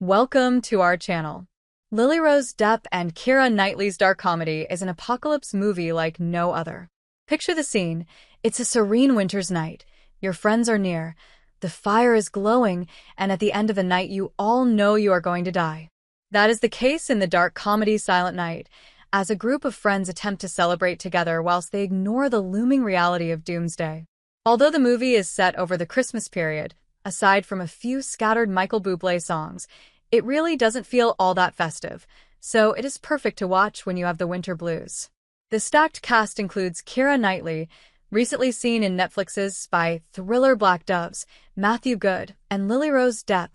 Welcome to our channel. Lily-Rose Depp and Keira Knightley's dark comedy is an apocalypse movie like no other. Picture the scene. It's a serene winter's night. Your friends are near. The fire is glowing, and at the end of the night you all know you are going to die. That is the case in the dark comedy Silent Night, as a group of friends attempt to celebrate together whilst they ignore the looming reality of doomsday. Although the movie is set over the Christmas period, aside from a few scattered Michael Bublé songs, it really doesn't feel all that festive, so it is perfect to watch when you have the winter blues. The stacked cast includes Keira Knightley, recently seen in Netflix's spy thriller Black Doves, Matthew Goode, and Lily-Rose Depp,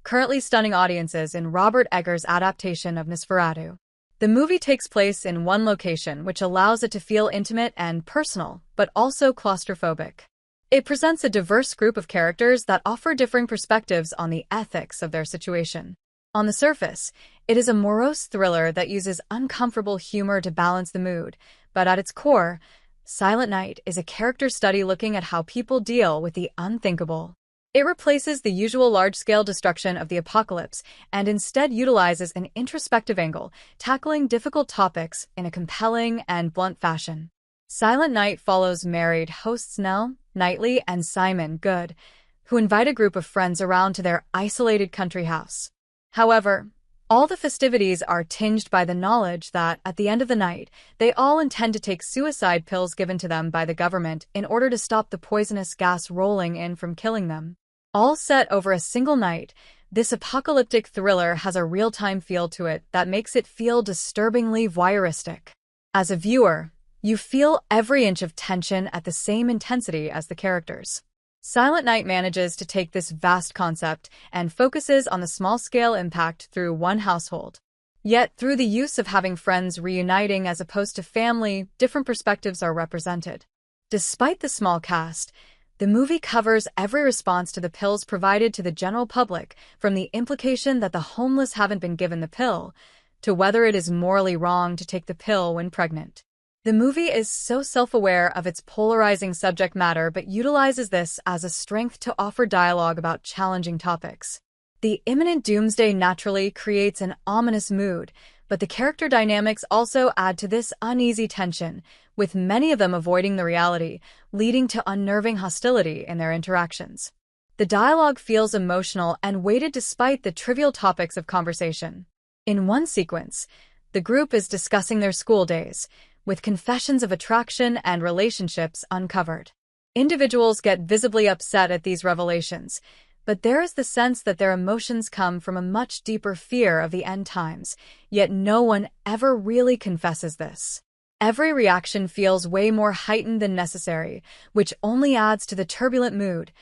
currently stunning audiences in Robert Eggers' adaptation of Nosferatu. The movie takes place in one location, which allows it to feel intimate and personal, but also claustrophobic. It presents a diverse group of characters that offer differing perspectives on the ethics of their situation. On the surface, it is a morose thriller that uses uncomfortable humor to balance the mood, but at its core, Silent Night is a character study looking at how people deal with the unthinkable. It replaces the usual large-scale destruction of the apocalypse and instead utilizes an introspective angle, tackling difficult topics in a compelling and blunt fashion. Silent Night follows married hosts Nell, Knightley, and Simon Goode, who invite a group of friends around to their isolated country house. However, all the festivities are tinged by the knowledge that, at the end of the night, they all intend to take suicide pills given to them by the government in order to stop the poisonous gas rolling in from killing them. All set over a single night, this apocalyptic thriller has a real-time feel to it that makes it feel disturbingly voyeuristic. As a viewer, you feel every inch of tension at the same intensity as the characters. Silent Night manages to take this vast concept and focuses on the small-scale impact through one household. Yet, through the use of having friends reuniting as opposed to family, different perspectives are represented. Despite the small cast, the movie covers every response to the pills provided to the general public, from the implication that the homeless haven't been given the pill, to whether it is morally wrong to take the pill when pregnant. The movie is so self-aware of its polarizing subject matter but utilizes this as a strength to offer dialogue about challenging topics. The imminent doomsday naturally creates an ominous mood, but the character dynamics also add to this uneasy tension, with many of them avoiding the reality, leading to unnerving hostility in their interactions. The dialogue feels emotional and weighted despite the trivial topics of conversation. In one sequence, the group is discussing their school days, with confessions of attraction and relationships uncovered. Individuals get visibly upset at these revelations, but there is the sense that their emotions come from a much deeper fear of the end times, yet no one ever really confesses this. Every reaction feels way more heightened than necessary, which only adds to the turbulent mood.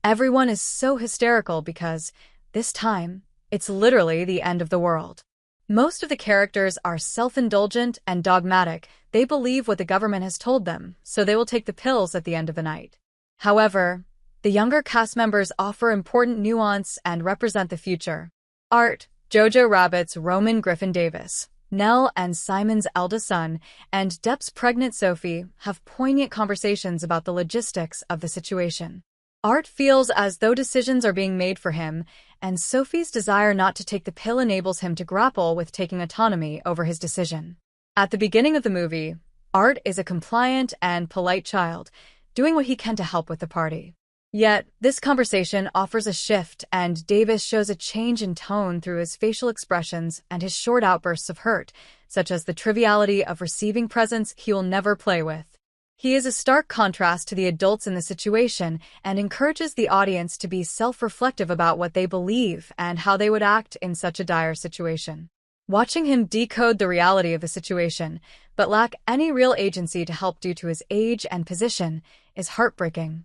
Everyone is so hysterical because, this time, it's literally the end of the world. Most of the characters are self-indulgent and dogmatic. They believe what the government has told them, so they will take the pills at the end of the night. However, the younger cast members offer important nuance and represent the future. Art, Jojo Rabbit's Roman Griffin Davis, Nell and Simon's eldest son, and Depp's pregnant Sophie have poignant conversations about the logistics of the situation. Art feels as though decisions are being made for him, and Sophie's desire not to take the pill enables him to grapple with taking autonomy over his decision. At the beginning of the movie, Art is a compliant and polite child, doing what he can to help with the party. Yet, this conversation offers a shift, and Davis shows a change in tone through his facial expressions and his short outbursts of hurt, such as the triviality of receiving presents he will never play with. He is a stark contrast to the adults in the situation and encourages the audience to be self-reflective about what they believe and how they would act in such a dire situation. Watching him decode the reality of the situation, but lack any real agency to help due to his age and position, is heartbreaking.